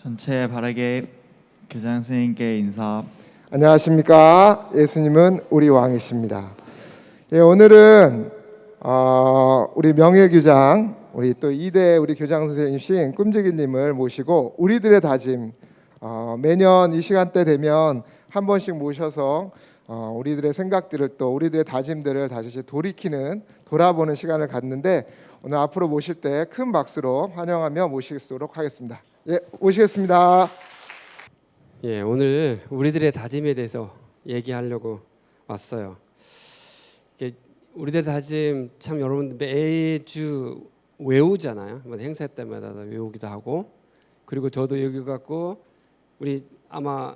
전체 바르게 교장 선생님께 인사. 안녕하십니까. 예수님은 우리 왕이십니다. 오늘은 우리 명예교장, 우리 또 2대 우리 교장 선생님이신 꿈지기님을 모시고 우리들의 다짐, 매년 이 시간대 되면 한 번씩 모셔서 우리들의 생각들을 또 우리들의 다짐들을 다시 돌아보는 시간을 갖는데, 오늘 앞으로 모실 때 큰 박수로 환영하며 모시도록 하겠습니다. 모시겠습니다. 오늘 우리들의 다짐에 대해서 얘기하려고 왔어요. 우리들의 다짐 참 여러분 매주 외우잖아요. 행사 때마다 외우기도 하고, 그리고 저도 여기 갖고 우리 아마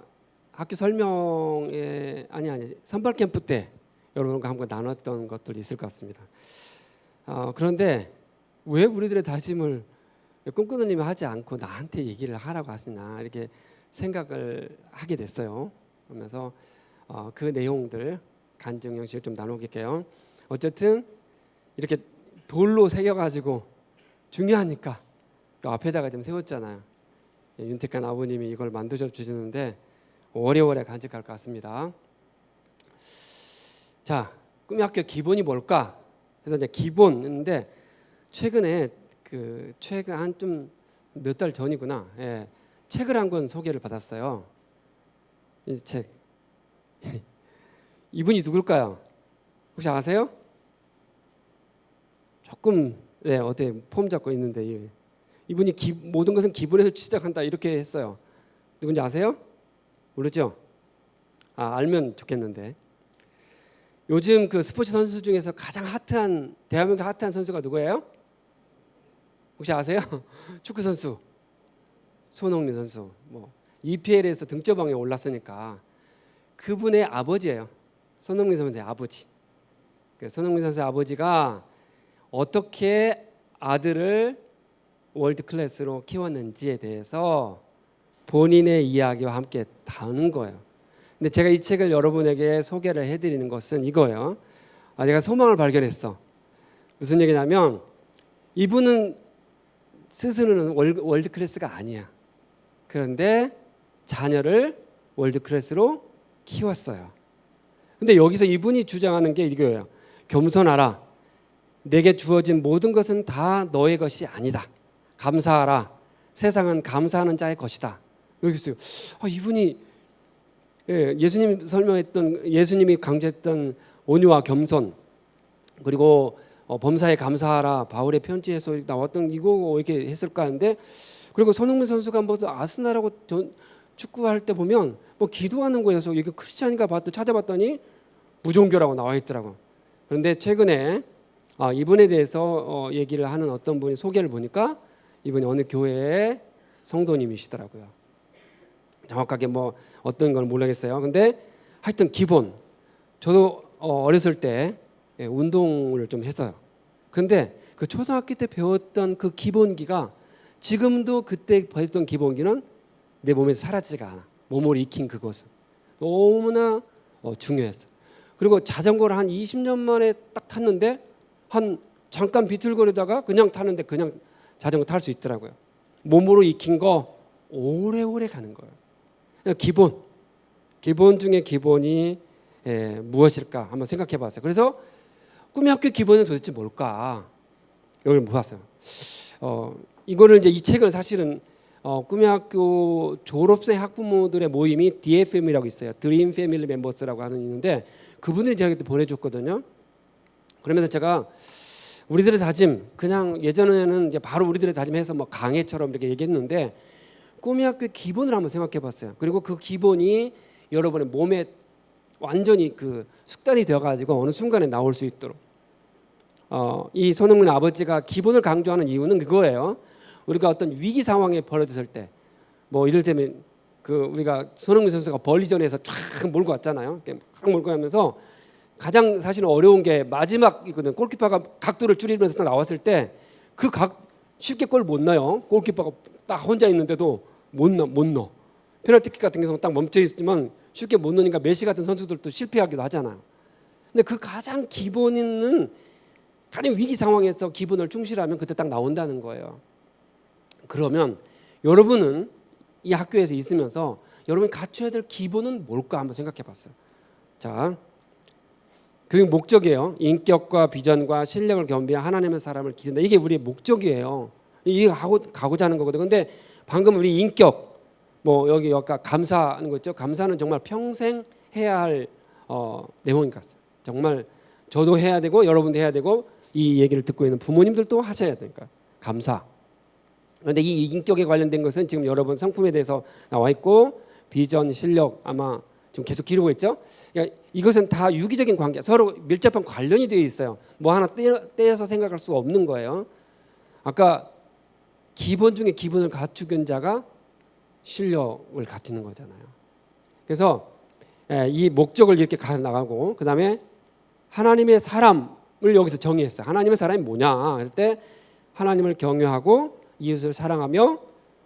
학교 설명회 선발 캠프 때 여러분과 함께 나눴던 것들이 있을 것 같습니다. 그런데 왜 우리들의 다짐을 꿈꾸는님이 하지 않고 나한테 얘기를 하라고 하시나 이렇게 생각을 하게 됐어요. 그러면서 그 내용들 간증 형식을 좀 나누게요. 어쨌든 이렇게 돌로 새겨가지고 중요하니까 그 앞에다가 좀 세웠잖아요. 윤택한 아버님이 이걸 만드셔 주시는데 오래오래 간직할 것 같습니다. 자, 꿈의 학교 기본이 뭘까? 그래서 이제 기본인데 최근에 최근 한 좀 몇 달 전이구나. 책을 한 권 소개를 받았어요. 이 책. 이분이 누굴까요? 혹시 아세요? 조금 어때 폼 잡고 있는데 이분이 모든 것은 기본에서 시작한다 이렇게 했어요. 누군지 아세요? 모르죠? 알면 좋겠는데. 요즘 그 스포츠 선수 중에서 가장 핫한 대한민국 핫한 선수가 누구예요? 혹시 아세요? 축구 선수 손흥민 선수. EPL에서 등저방에 올랐으니까 그분의 아버지예요. 손흥민 선수의 아버지. 손흥민 선수의 아버지가 어떻게 아들을 월드 클래스로 키웠는지에 대해서 본인의 이야기와 함께 다루는 거예요. 근데 제가 이 책을 여러분에게 소개를 해드리는 것은 이거예요. 제가 소망을 발견했어. 무슨 얘기냐면 이분은 스스로는 월드 클래스가 아니야. 그런데 자녀를 월드 클래스로 키웠어요. 근데 여기서 이분이 주장하는 게 이거예요. 겸손하라. 내게 주어진 모든 것은 다 너의 것이 아니다. 감사하라. 세상은 감사하는 자의 것이다. 여기 있어요. 이분이 예수님이 강조했던 온유와 겸손, 그리고 범사에 감사하라, 바울의 편지에서 나왔던 이거 이렇게 했을까 하는데, 그리고 손흥민 선수가 아스날하고 축구할 때 보면 기도하는 거여서 이게 크리스찬인가 찾아봤더니 무종교라고 나와 있더라고. 그런데 최근에 이분에 대해서 얘기를 하는 어떤 분이 소개를 보니까 이분이 어느 교회의 성도님이시더라고요. 정확하게 어떤 걸 모르겠어요. 근데 하여튼 기본, 저도 어렸을 때 운동을 좀 했어요. 근데 그 초등학교 때 배웠던 그 기본기가 지금도 그때 배웠던 기본기는 내 몸에서 사라지지가 않아. 몸을 익힌 그것은 너무나 중요했어. 그리고 자전거를 한 20년 만에 딱 탔는데 잠깐 비틀거리다가 그냥 타는데 그냥 자전거 탈 수 있더라고요. 몸으로 익힌 거 오래오래 가는 거예요. 기본 중에 기본이 무엇일까 한번 생각해 봤어요. 그래서 꿈의 학교 기본은 도대체 뭘까? 여기를 모았어요. 이거를 이제 이 책은 사실은 꿈의 학교 졸업생 학부모들의 모임이 DFM이라고 있어요. 드림 패밀리 멤버스라고 하는 있는데 그분들이 저에게 보내줬거든요. 그러면서 제가 우리들의 다짐, 그냥 예전에는 이제 바로 우리들의 다짐해서 강해처럼 이렇게 얘기했는데 꿈의 학교의 기본을 한번 생각해봤어요. 그리고 그 기본이 여러분의 몸에 완전히 숙달이 되어가지고 어느 순간에 나올 수 있도록 이 손흥민 아버지가 기본을 강조하는 이유는 그거예요. 우리가 어떤 위기 상황에 벌어졌을 때, 이를테면 우리가 손흥민 선수가 벌리전에서 쫙 몰고 왔잖아요. 쫙 몰고 가면서 가장 사실은 어려운 게 마지막이거든. 골키퍼가 각도를 줄이면서 딱 나왔을 때 쉽게 골 못 넣어요. 골키퍼가 딱 혼자 있는데도 못 넣어. 페널티킥 같은 경우는 딱 멈춰 있지만 쉽게 못 넣으니까 메시 같은 선수들도 실패하기도 하잖아요. 근데 그 가장 기본은 가장 위기 상황에서 기본을 충실하면 그때 딱 나온다는 거예요. 그러면 여러분은 이 학교에서 있으면서 여러분이 갖춰야 될 기본은 뭘까 한번 생각해 봤어요. 자, 교육 목적이에요. 인격과 비전과 실력을 겸비한 하나님의 사람을 기른다. 이게 우리의 목적이에요. 이게 가고자 하는 거거든요. 근데 방금 우리 인격, 뭐 여기 아까 감사하는 거 있죠. 감사는 정말 평생 해야 할 내용인 것 같아요. 정말 저도 해야 되고 여러분도 해야 되고 이 얘기를 듣고 있는 부모님들도 하셔야 되니까 감사. 그런데 이 인격에 관련된 것은 지금 여러분 성품에 대해서 나와 있고 비전, 실력 아마 좀 계속 기르고 있죠. 그러니까 이것은 다 유기적인 관계, 서로 밀접한 관련이 되어 있어요. 뭐 하나 떼어서 생각할 수가 없는 거예요. 아까 기본 중에 기본을 갖추는 자가 실력을 갖추는 거잖아요. 그래서 이 목적을 이렇게 가 나가고 그 다음에 하나님의 사람을 여기서 정의했어요. 하나님의 사람이 뭐냐 할 때 하나님을 경외하고 이웃을 사랑하며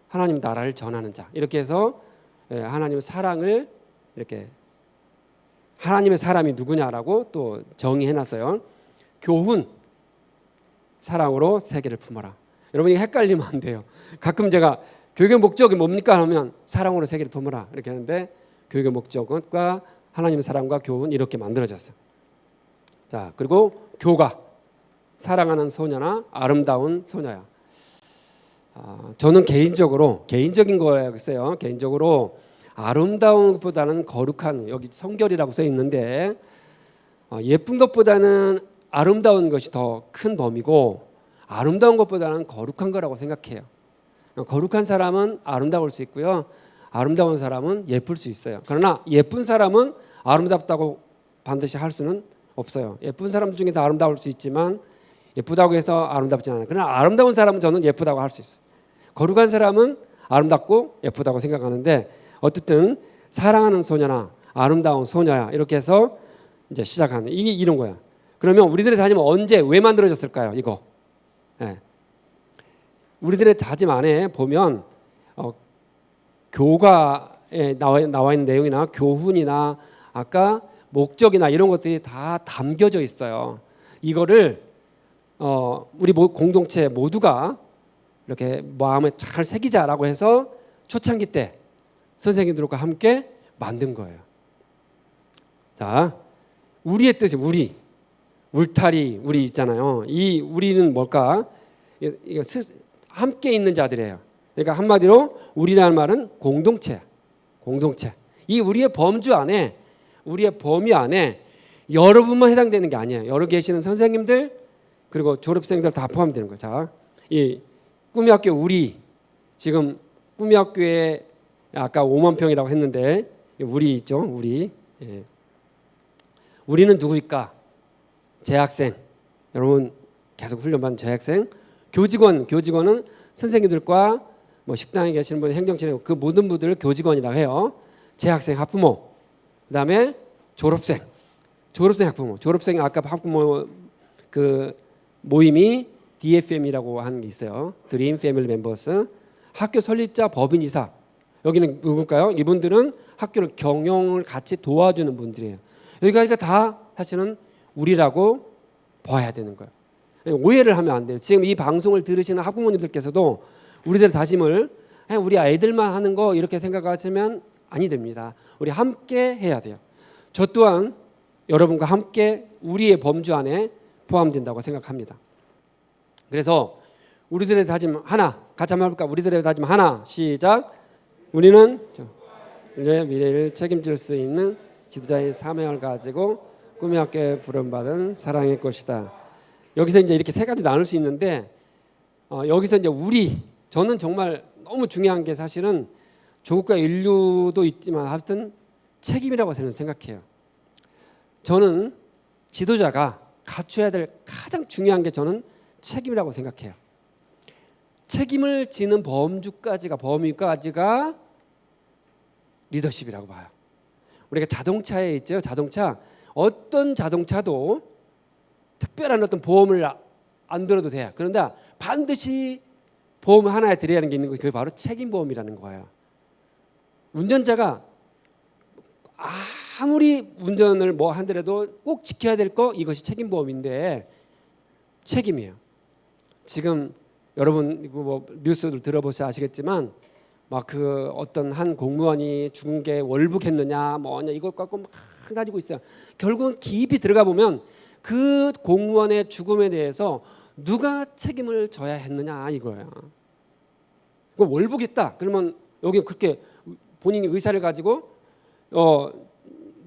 하나님 나라를 전하는 자 이렇게 해서 하나님의 사랑을 이렇게 하나님의 사람이 누구냐라고 또 정의해놨어요. 교훈 사랑으로 세계를 품어라. 여러분이 헷갈리면 안 돼요. 가끔 제가 교육의 목적이 뭡니까 하면 사랑으로 세계를 품어라 이렇게 하는데 교육의 목적과 하나님의 사랑과 교훈 이렇게 만들어졌어요. 자, 그리고 교가 사랑하는 소녀나 아름다운 소녀야. 저는 개인적인 거였어요. 개인적으로 아름다운 것보다는 거룩한, 여기 성결이라고 써 있는데 예쁜 것보다는 아름다운 것이 더 큰 범위고 아름다운 것보다는 거룩한 거라고 생각해요. 거룩한 사람은 아름다울 수 있고요. 아름다운 사람은 예쁠 수 있어요. 그러나 예쁜 사람은 아름답다고 반드시 할 수는 없어요. 예쁜 사람 중에서 아름다울 수 있지만 예쁘다고 해서 아름답지 않아요. 그러나 아름다운 사람은 저는 예쁘다고 할 수 있어요. 거룩한 사람은 아름답고 예쁘다고 생각하는데 어쨌든 사랑하는 소녀나 아름다운 소녀야 이렇게 해서 이제 시작하는 이게 이런 거야. 그러면 우리들의 다짐은 언제 왜 만들어졌을까요? 이거. 네. 우리들의 다짐 안에 보면 교과에 나와 있는 내용이나 교훈이나 아까 목적이나 이런 것들이 다 담겨져 있어요. 이거를 우리 공동체 모두가 이렇게 마음에 잘 새기자라고 해서 초창기 때 선생님들과 함께 만든 거예요. 자, 우리의 뜻이 우리, 울타리 우리 있잖아요. 이 우리는 뭘까? 이거 함께 있는 자들이에요. 그러니까 한마디로 우리라는 말은 공동체. 이 우리의 범주 안에, 우리의 범위 안에 여러분만 해당되는 게 아니에요. 여러 계시는 선생님들 그리고 졸업생들 다 포함되는 거예요. 자, 이 꿈이학교 우리 지금 꿈이학교에 아까 5만 평이라고 했는데 우리 있죠. 우리. 예. 우리는 누구일까? 재학생. 여러분 계속 훈련받은 재학생. 교직원은 선생님들과 뭐 식당에 계시는 분, 행정실에 그 모든 분들을 교직원이라고 해요. 재학생, 학부모. 그다음에 졸업생 학부모. 졸업생 아까 학부모 그 모임이 DFM이라고 하는 게 있어요. 드림 패밀리 멤버스. 학교 설립자 법인이사. 여기는 누굴까요? 이분들은 학교를 경영을 같이 도와주는 분들이에요. 여기까지가 다 사실은 우리라고 봐야 되는 거예요. 오해를 하면 안 돼요. 지금 이 방송을 들으시는 학부모님들께서도 우리들의 다짐을 우리 아이들만 하는 거 이렇게 생각하시면 아니 됩니다. 우리 함께 해야 돼요. 저 또한 여러분과 함께 우리의 범주 안에 포함된다고 생각합니다. 그래서 우리들의 다짐 하나 같이 한번 해볼까? 우리들의 다짐 하나 시작. 우리는 인류의 미래를 책임질 수 있는 지도자의 사명을 가지고 꿈의 학교에 부름받은 사랑의 꽃이다. 여기서 이제 이렇게 세 가지 나눌 수 있는데 여기서 이제 저는 정말 너무 중요한 게 사실은 조국과 인류도 있지만 하여튼 책임이라고 저는 생각해요. 저는 지도자가 갖춰야 될 가장 중요한 게 저는 책임이라고 생각해요. 책임을 지는 범위까지가 리더십이라고 봐요. 우리가 자동차에 있죠. 자동차 어떤 자동차도 특별한 어떤 보험을 안 들어도 돼요. 그런데 반드시 보험 하나에 들어야 하는 게 있는 거예요. 그게 바로 책임보험이라는 거예요. 운전자가 아무리 운전을 뭐 하더라도 꼭 지켜야 될 거 이것이 책임보험인데 책임이에요. 지금 여러분 이거 뭐 뉴스들 들어보셔서 아시겠지만 막 그 어떤 한 공무원이 죽은 게 월북했느냐 뭐냐 이것 갖고 막 가지고 있어요. 결국은 깊이 들어가 보면 그 공무원의 죽음에 대해서 누가 책임을 져야 했느냐 이거예요. 그 월북했다. 그러면 여기 그렇게 본인이 의사를 가지고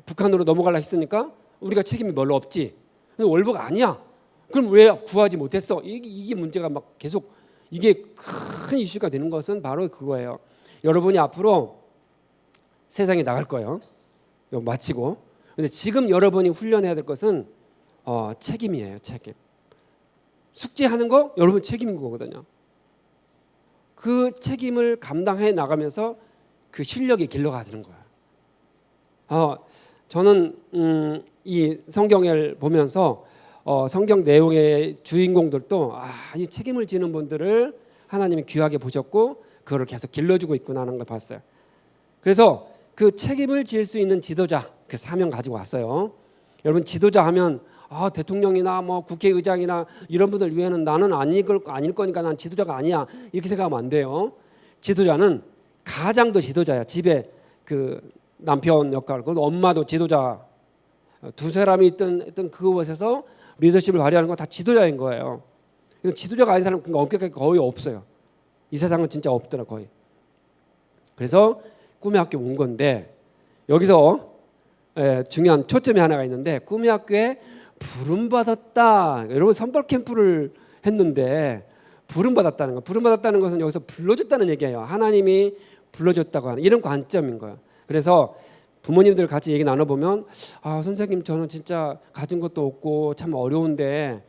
북한으로 넘어가려 했으니까 우리가 책임이 별로 없지. 근데 월북 아니야. 그럼 왜 구하지 못했어? 이게 문제가 막 계속 이게 큰 이슈가 되는 것은 바로 그거예요. 여러분이 앞으로 세상에 나갈 거예요. 이거 마치고. 근데 지금 여러분이 훈련해야 될 것은 책임이에요. 책임. 숙제하는 거 여러분 책임인 거거든요. 그 책임을 감당해 나가면서 그 실력이 길러가는 거예요. 저는 이 성경을 보면서 성경 내용의 주인공들도 이 책임을 지는 분들을 하나님이 귀하게 보셨고 그거를 계속 길러주고 있구나 하는 걸 봤어요. 그래서 그 책임을 질 수 있는 지도자 그 사명 가지고 왔어요. 여러분 지도자 하면 대통령이나 뭐 국회의장이나 이런 분들 위에는 나는 아닐 거니까 난 지도자가 아니야 이렇게 생각하면 안 돼요. 지도자는 가장도 지도자야. 집에 그 남편 역할, 그 엄마도 지도자. 두 사람이 있던 그곳에서 리더십을 발휘하는 건 다 지도자인 거예요. 그래서 지도자가 아닌 사람은 엄격하게 거의 없어요. 이 세상은 진짜 없더라 거의. 그래서 꿈의 학교 온 건데 여기서 중요한 초점이 하나가 있는데 꿈의 학교에 부름 받았다. 여러분 선발 캠프를 했는데 부름 받았다는 거. 부름 받았다는 것은 여기서 불러줬다는 얘기예요. 하나님이 불러줬다고 하는 이런 관점인 거예요. 그래서 부모님들 같이 얘기 나눠보면 선생님 저는 진짜 가진 것도 없고 참 어려운데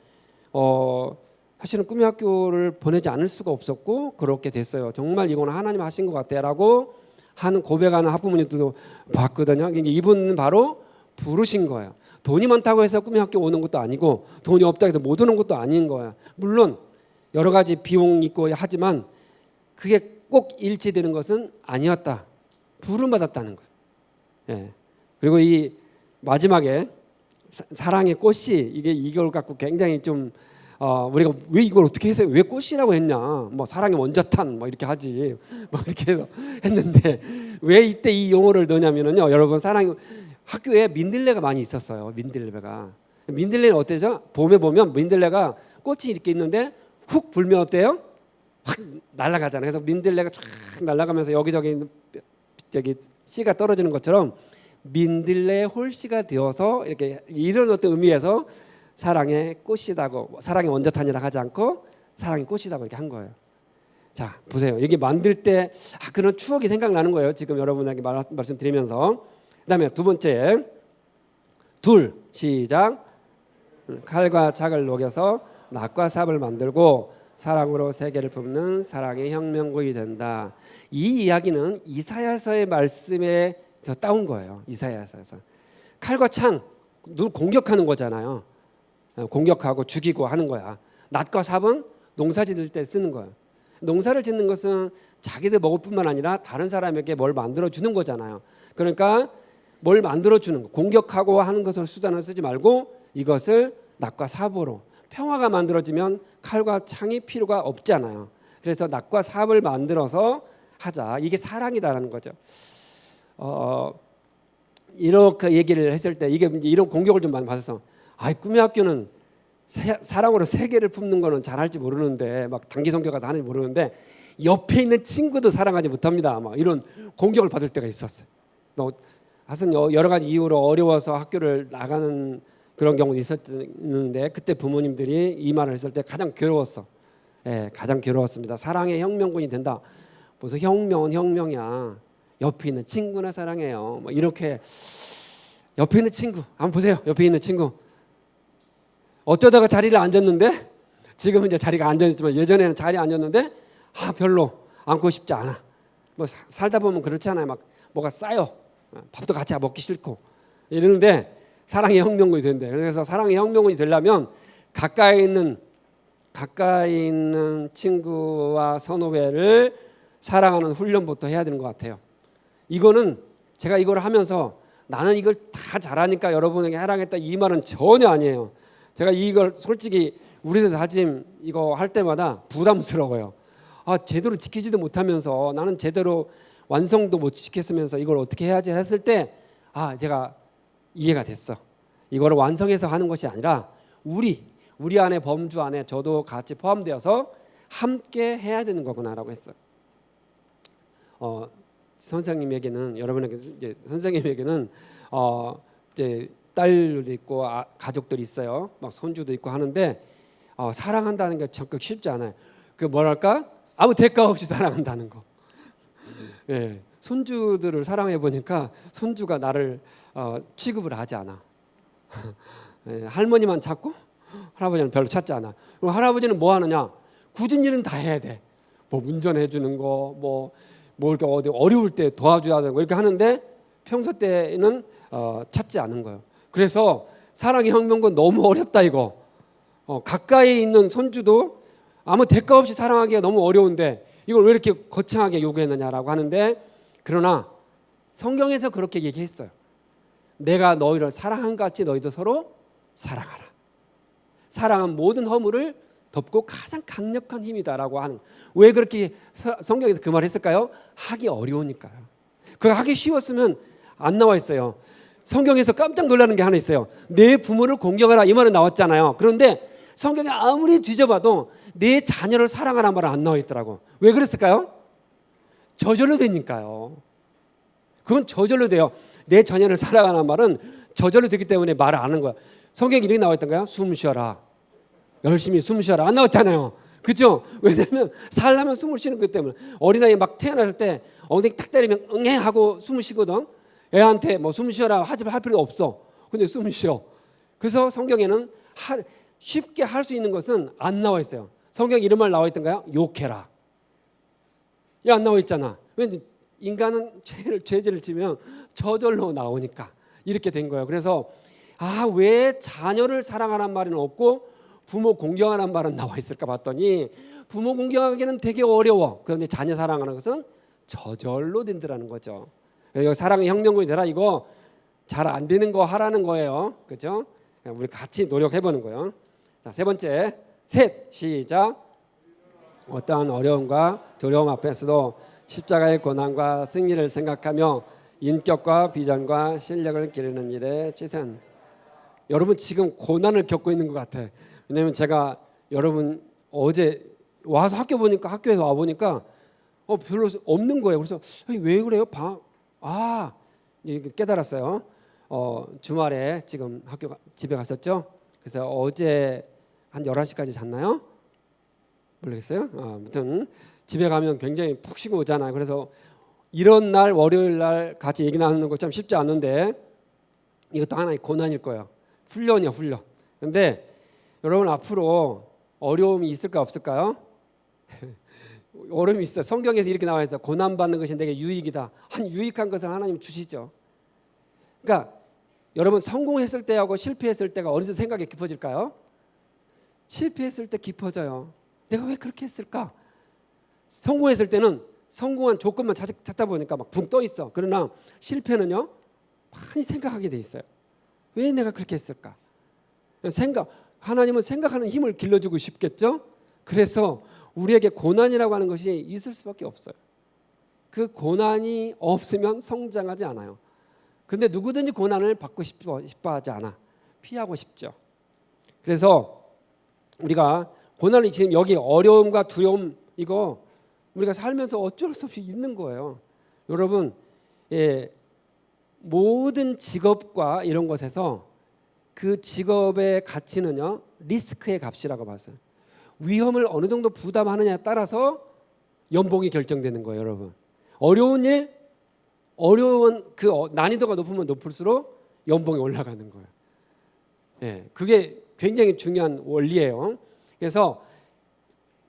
사실은 꿈의 학교를 보내지 않을 수가 없었고 그렇게 됐어요. 정말 이거는 하나님 하신 것 같아라고 하는 고백하는 학부모님들도 봤거든요. 이분은 바로 부르신 거예요. 돈이 많다고 해서 꿈의 학교 오는 것도 아니고 돈이 없다고 해서 못 오는 것도 아닌 거예요. 물론 여러 가지 비용이 있고 하지만 그게 꼭 일치되는 것은 아니었다. 부름받았다는 것. 예. 그리고 이 마지막에 사랑의 꽃이 이걸 갖고 굉장히 좀 우리가 왜 이걸 어떻게 해서 왜 꽃이라고 했냐? 뭐 사랑의 원자탄 뭐 이렇게 하지. 뭐 이렇게 해서 했는데 왜 이때 이 용어를 넣냐면은요. 여러분 사랑 학교에 민들레가 많이 있었어요. 민들레는 어때죠? 봄에 보면 민들레가 꽃이 이렇게 있는데 훅 불면 어때요? 확 날아가잖아요. 그래서 민들레가 쫙 날아가면서 여기저기 씨가 떨어지는 것처럼 민들레 홀씨가 되어서 이렇게 이런 어떤 의미에서 사랑의 꽃이다고 사랑의 원자탄이라 하지 않고 사랑의 꽃이다고 이렇게 한 거예요. 자 보세요. 여기 만들 때 그런 추억이 생각나는 거예요. 지금 여러분에게 말씀드리면서. 그다음에 두 번째 시작. 칼과 착을 녹여서 낫과 삽을 만들고 사랑으로 세계를 품는 사랑의 혁명군이 된다. 이 이야기는 이사야서의 말씀에서 따온 거예요. 이사야서에서 칼과 창 누굴 공격하는 거잖아요. 공격하고 죽이고 하는 거야. 낫과 삽은 농사 짓을 때 쓰는 거예요. 농사를 짓는 것은 자기들 먹을 뿐만 아니라 다른 사람에게 뭘 만들어 주는 거잖아요. 그러니까 뭘 만들어 주는 거, 공격하고 하는 것을 수단을 쓰지 말고 이것을 낫과 삽으로 평화가 만들어지면 칼과 창이 필요가 없잖아요. 그래서 낫과 삽을 만들어서 하자. 이게 사랑이다라는 거죠. 이렇게 얘기를 했을 때 이게 이런 공격을 좀 많이 받아서 꿈의 학교는 사랑으로 세계를 품는 거는 잘할지 모르는데 막 단기 선교 가서 하는지 모르는데 옆에 있는 친구도 사랑하지 못합니다. 막 이런 공격을 받을 때가 있었어요. 하여튼 여러 가지 이유로 어려워서 학교를 나가는 그런 경우도 있었는데 그때 부모님들이 이 말을 했을 때 가장 괴로웠어. 가장 괴로웠습니다. 사랑의 혁명군이 된다. 무슨 혁명은 혁명이야. 옆에 있는 친구나 사랑해요. 뭐 이렇게 옆에 있는 친구 한번 보세요. 옆에 있는 친구 어쩌다가 자리를 앉았는데 지금은 이제 자리가 앉아있지만 예전에는 자리에 앉았는데 별로 앉고 싶지 않아. 뭐 살다 보면 그렇잖아요. 막 뭐가 쌓여 밥도 같이 먹기 싫고 이러는데 사랑의 혁명군이 된대. 그래서 사랑의 혁명군이 되려면 가까이 있는 친구와 선후배를 사랑하는 훈련부터 해야 되는 것 같아요. 이거는 제가 이걸 하면서 나는 이걸 다 잘하니까 여러분에게 해라겠다 이 말은 전혀 아니에요. 제가 이걸 솔직히 우리들 다짐 이거 할 때마다 부담스러워요. 제대로 지키지도 못하면서 나는 제대로 완성도 못 지켰으면서 이걸 어떻게 해야지 했을 때 제가 이해가 됐어. 이거를 완성해서 하는 것이 아니라 우리 안에 범주 안에 저도 같이 포함되어서 함께 해야 되는 거구나라고 했어요. 선생님에게는 여러분에게 이제 선생님에게는 이제 딸도 있고 가족들이 있어요. 막 손주도 있고 하는데 사랑한다는 게 적극 쉽지 않아요. 그 뭐랄까 아무 대가 없이 사랑한다는 거. 예, 손주들을 사랑해 보니까 손주가 나를 취급을 하지 않아. 예, 할머니만 찾고 할아버지는 별로 찾지 않아. 그리고 할아버지는 뭐 하느냐? 굳은 일은 다 해야 돼. 뭐 운전해 주는 거, 뭐 이렇게 어디 어려울 때 도와줘야 되는 거 이렇게 하는데 평소 때는 찾지 않은 거예요. 그래서 사랑의 혁명은 너무 어렵다 이거. 가까이 있는 손주도 아무 대가 없이 사랑하기가 너무 어려운데 이걸 왜 이렇게 거창하게 요구했느냐라고 하는데 그러나 성경에서 그렇게 얘기했어요. 내가 너희를 사랑한 것 같이 너희도 서로 사랑하라. 사랑은 모든 허물을 덮고 가장 강력한 힘이다라고 하는. 왜 그렇게 성경에서 그 말을 했을까요? 하기 어려우니까요. 그거 하기 쉬웠으면 안 나와 있어요. 성경에서 깜짝 놀라는 게 하나 있어요. 내 부모를 공경하라 이 말은 나왔잖아요. 그런데 성경에 아무리 뒤져봐도 내 자녀를 사랑하라는 말은 안 나와 있더라고. 왜 그랬을까요? 저절로 되니까요. 그건 저절로 돼요. 내 자녀를 사랑하라는 말은 저절로 되기 때문에 말을 안 하는 거야. 성경에 이렇게 나와 있던가요? 숨 쉬어라. 열심히 숨 쉬어라. 안 나왔잖아요. 그죠? 왜냐하면 살려면 숨을 쉬는 것 때문에. 어린아이 막 태어났을 때 엉덩이 탁 때리면 응애 하고 숨을 쉬거든. 애한테 뭐 숨 쉬어라 할 필요 없어. 근데 숨을 쉬어. 그래서 성경에는 쉽게 할 수 있는 것은 안 나와 있어요. 성경에 이런 말 나와 있던가요? 욕해라. 안 나와 있잖아. 왠지 인간은 죄를 지면 저절로 나오니까 이렇게 된 거예요. 그래서 왜 자녀를 사랑하라는 말은 없고 부모 공경하라는 말은 나와 있을까 봤더니 부모 공경하기는 되게 어려워. 그런데 자녀 사랑하는 것은 저절로 된다는 거죠. 여기 사랑의 혁명군이 되라 이거 잘 안 되는 거 하라는 거예요. 그렇죠? 우리 같이 노력해 보는 거예요. 자, 세 번째. 셋 시작. 어떠한 어려움과 두려움 앞에서도 십자가의 고난과 승리를 생각하며 인격과 비전과 실력을 기르는 일에 최선. 여러분 지금 고난을 겪고 있는 것 같아. 왜냐하면 제가 여러분 어제 와서 학교에서 와 보니까 별로 없는 거예요. 그래서 왜 그래요? 깨달았어요. 주말에 지금 집에 갔었죠. 그래서 어제 한 11시까지 잤나요? 모르겠어요. 아무튼 집에 가면 굉장히 푹 쉬고 오잖아요. 그래서 이런 날 월요일 날 같이 얘기 나누는 거 참 쉽지 않은데 이것도 하나의 고난일 거예요. 훈련이야 훈련. 근데 여러분 앞으로 어려움이 있을까 없을까요? 어려움이 있어요. 성경에서 이렇게 나와 있어요. 고난받는 것이 내게 유익이다. 유익한 것을 하나님 주시죠. 그러니까 여러분 성공했을 때하고 실패했을 때가 어디서 생각이 깊어질까요? 실패했을 때 깊어져요. 내가 왜 그렇게 했을까? 성공했을 때는 성공한 조건만 찾다 보니까 막 붕 떠 있어. 그러나 실패는요 많이 생각하게 돼 있어요. 왜 내가 그렇게 했을까? 하나님은 생각하는 힘을 길러주고 싶겠죠. 그래서 우리에게 고난이라고 하는 것이 있을 수밖에 없어요. 그 고난이 없으면 성장하지 않아요. 근데 누구든지 고난을 받고 싶어 하지 않아. 피하고 싶죠. 그래서 우리가 고난이 지금 여기 어려움과 두려움 이거 우리가 살면서 어쩔 수 없이 있는 거예요. 여러분 모든 직업과 이런 것에서 그 직업의 가치는요 리스크의 값이라고 봤어요. 위험을 어느 정도 부담하느냐에 따라서 연봉이 결정되는 거예요, 여러분. 어려운 그 난이도가 높으면 높을수록 연봉이 올라가는 거예요. 그게 굉장히 중요한 원리예요. 그래서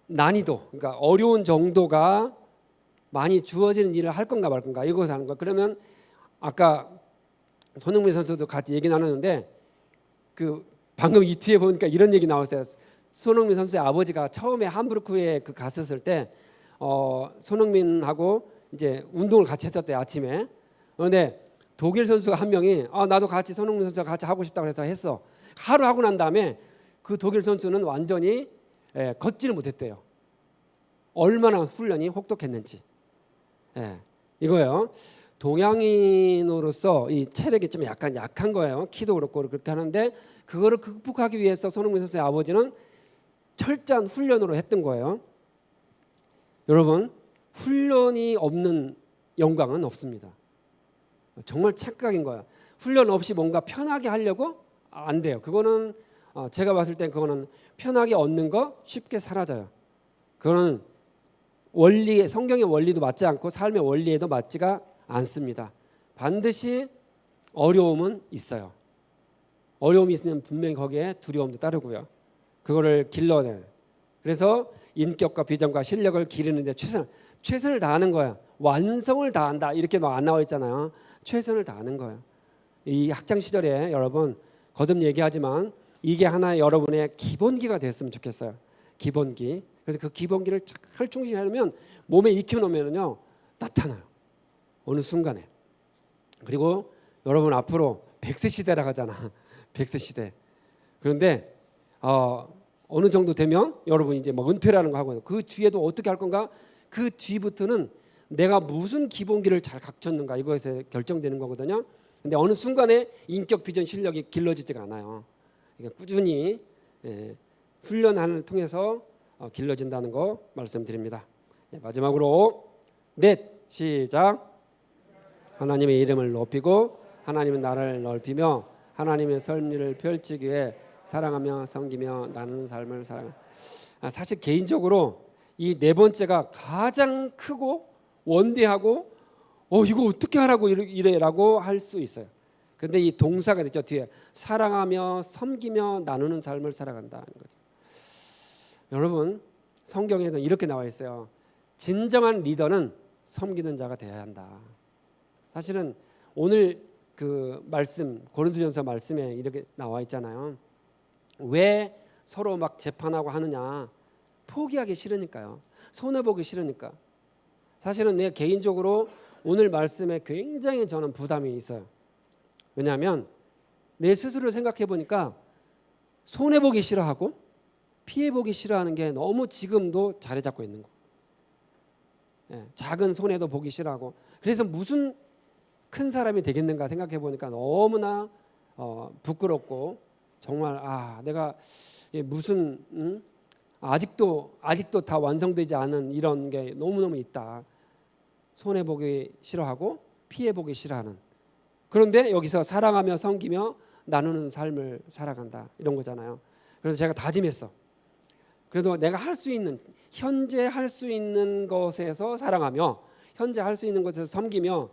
난이도, 그러니까 어려운 정도가 많이 주어지는 일을 할 건가 말 건가 이것을 하는 거예요. 그러면 아까 손흥민 선수도 같이 얘기 나눴는데 그 방금 이 뒤에 보니까 이런 얘기 나왔어요. 손흥민 선수의 아버지가 처음에 함부르크에 갔었을 때 손흥민하고 이제 운동을 같이 했었대요 아침에. 그런데 독일 선수가 한 명이 나도 같이 손흥민 선수와 같이 하고 싶다고 해서 했어. 하루 하고 난 다음에 그 독일 선수는 완전히 걷지를 못했대요. 얼마나 훈련이 혹독했는지. 예, 이거예요. 동양인으로서 이 체력이 좀 약간 약한 거예요. 키도 그렇고 그렇게 하는데 그거를 극복하기 위해서 손흥민 선수의 아버지는 철저한 훈련으로 했던 거예요. 여러분, 훈련이 없는 영광은 없습니다. 정말 착각인 거예요. 훈련 없이 뭔가 편하게 하려고 안 돼요. 그거는 제가 봤을 땐 그거는 편하게 얻는 거 쉽게 사라져요. 그거는 원리, 성경의 원리도 맞지 않고 삶의 원리에도 맞지가 않습니다. 반드시 어려움은 있어요. 어려움이 있으면 분명히 거기에 두려움도 따르고요. 그거를 길러내. 그래서 인격과 비전과 실력을 기르는데 최선을 다하는 거야. 완성을 다한다 이렇게 막 안 나와 있잖아요. 최선을 다하는 거예요. 이 학창 시절에 여러분 거듭 얘기하지만 이게 하나의 여러분의 기본기가 됐으면 좋겠어요. 기본기. 그래서 그 기본기를 잘 충실하려면 몸에 익혀놓으면요 나타나요. 어느 순간에. 그리고 여러분 앞으로 100세 시대라고 하잖아. 100세 시대. 그런데 어느 정도 되면 여러분 이제 뭐 은퇴라는 거 하고 그 뒤에도 어떻게 할 건가? 그 뒤부터는 내가 무슨 기본기를 잘 갖췄는가 이거에서 결정되는 거거든요. 근데 어느 순간에 인격 비전 실력이 길러지지가 않아요. 그러니까 꾸준히 훈련을 통해서 길러진다는 거 말씀드립니다. 마지막으로 넷 시작. 하나님의 이름을 높이고 하나님의 나라를 넓히며 하나님의 섭리를 펼치기 위해 사랑하며 섬기며 나누는 삶을 살아가. 사실 개인적으로 이 네 번째가 가장 크고 원대하고 이거 어떻게 하라고 이래라고 할 수 있어요. 근데 이 동사가 있죠 뒤에 사랑하며 섬기며 나누는 삶을 살아간다는 거죠. 여러분 성경에도 이렇게 나와 있어요. 진정한 리더는 섬기는 자가 되어야 한다. 사실은 오늘 그 말씀 고린도전서 말씀에 이렇게 나와 있잖아요. 왜 서로 막 재판하고 하느냐? 포기하기 싫으니까요. 손해보기 싫으니까. 사실은 내 개인적으로 오늘 말씀에 굉장히 저는 부담이 있어요. 왜냐하면 내 스스로 생각해 보니까 손해보기 싫어하고 피해보기 싫어하는 게 너무 지금도 자리 잡고 있는 거예요. 작은 손해도 보기 싫어하고 그래서 무슨 큰 사람이 되겠는가 생각해 보니까 너무나 부끄럽고 정말 내가 무슨 아직도 다 완성되지 않은 이런 게 너무너무 있다. 손해보기 싫어하고 피해보기 싫어하는. 그런데 여기서 사랑하며 섬기며 나누는 삶을 살아간다 이런 거잖아요. 그래서 제가 다짐했어. 그래도 내가 할 수 있는 현재 할 수 있는 것에서 사랑하며 현재 할 수 있는 것에서 섬기며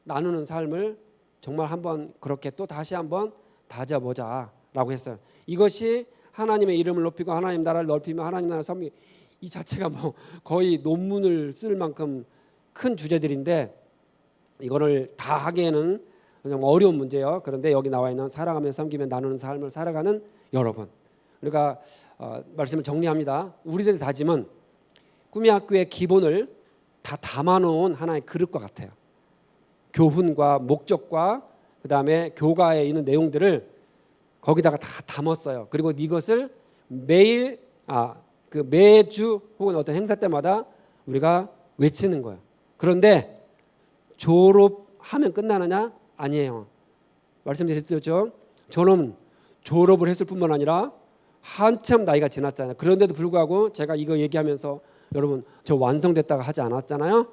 나누는 삶을 정말 한번 그렇게 또 다시 한번 다져보자라고 했어요. 이것이 하나님의 이름을 높이고 하나님 나라를 넓히며 하나님 나라를 섬기고 이 자체가 뭐 거의 논문을 쓸 만큼 큰 주제들인데 이거를 다 하기에는 그냥 어려운 문제예요. 그런데 여기 나와 있는 사랑하며 섬기며 나누는 삶을 살아가는 여러분. 우리가 말씀을 정리합니다. 우리들의 다짐은 꿈의 학교의 기본을 다 담아놓은 하나의 그릇과 같아요. 교훈과 목적과 그다음에 교가에 있는 내용들을 거기다가 다 담았어요. 그리고 이것을 매일 매주 혹은 어떤 행사 때마다 우리가 외치는 거예요. 그런데 졸업하면 끝나느냐? 아니에요. 말씀드렸죠. 저는 졸업을 했을 뿐만 아니라 한참 나이가 지났잖아요. 그런데도 불구하고 제가 이거 얘기하면서 여러분 저 완성됐다가 하지 않았잖아요.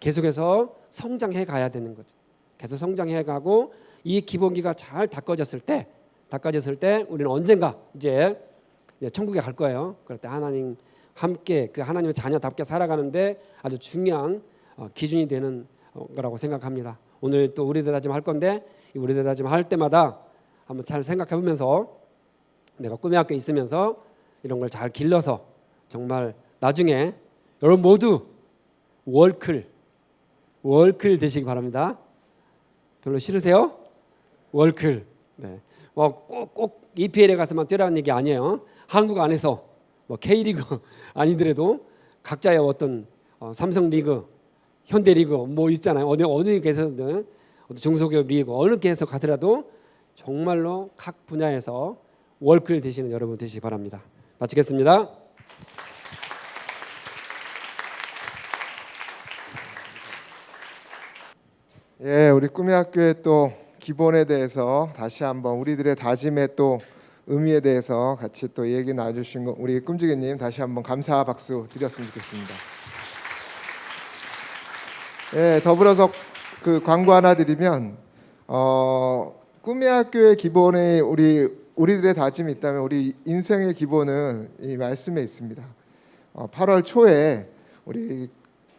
계속해서 성장해 가야 되는 거죠. 계속 성장해 가고 이 기본기가 잘 닦아졌을 때 우리는 언젠가 이제 천국에 갈 거예요. 그럴 때 하나님 함께 그 하나님의 자녀답게 살아가는데 아주 중요한 기준이 되는 거라고 생각합니다. 오늘 또 우리들 다짐 할 건데 우리들 다짐 할 때마다 한번 잘 생각해 보면서 내가 꿈의 학교에 있으면서 이런 걸 잘 길러서 정말 나중에 여러분 모두 월클 되시기 바랍니다. 별로 싫으세요? 월클. 네. 꼭 EPL에 가서만 뛰라는 얘기 아니에요. 한국 안에서 K리그 아니더라도 각자의 어떤 삼성리그, 현대리그 뭐 있잖아요. 어느 계에서든 중소기업 리그 어느 계에서 가더라도 정말로 각 분야에서 월클 되시는 여러분 되시기 바랍니다. 마치겠습니다. 예, 우리 꿈의 학교의 또 기본에 대해서 다시 한번 우리들의 다짐의 또 의미에 대해서 같이 또 얘기 나눠주신 거 우리 꿈지기님 다시 한번 감사 박수 드렸으면 좋겠습니다. 예, 더불어서 그 광고 하나 드리면 꿈의 학교의 기본에 우리들의 다짐이 있다면 우리 인생의 기본은 이 말씀에 있습니다. 8월 초에 우리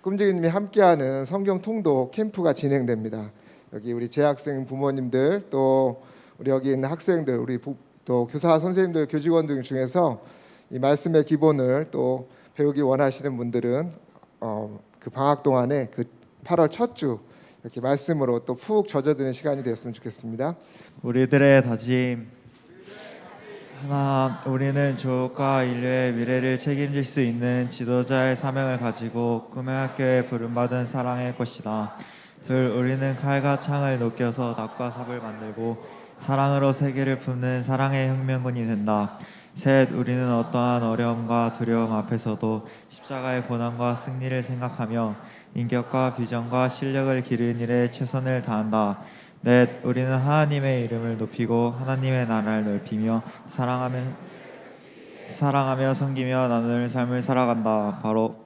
꿈지기님이 함께하는 성경 통독 캠프가 진행됩니다. 여기 우리 재학생 부모님들 또 우리 여기 있는 학생들 또 교사 선생님들 교직원들 중에서 이 말씀의 기본을 또 배우기 원하시는 분들은 그 방학 동안에 그 8월 첫 주 이렇게 말씀으로 또 푹 젖어드는 시간이 되었으면 좋겠습니다. 우리들의 다짐. 하나, 우리는 조국과 인류의 미래를 책임질 수 있는 지도자의 사명을 가지고 꿈의 학교에 부름받은 사랑의 것이다. 둘, 우리는 칼과 창을 녹여서 납과 삽을 만들고 사랑으로 세계를 품는 사랑의 혁명군이 된다. 셋, 우리는 어떠한 어려움과 두려움 앞에서도 십자가의 고난과 승리를 생각하며 인격과 비전과 실력을 기르는 일에 최선을 다한다. 넷, 우리는 하나님의 이름을 높이고 하나님의 나라를 넓히며 사랑하며 섬기며 나누는 삶을 살아간다. 바로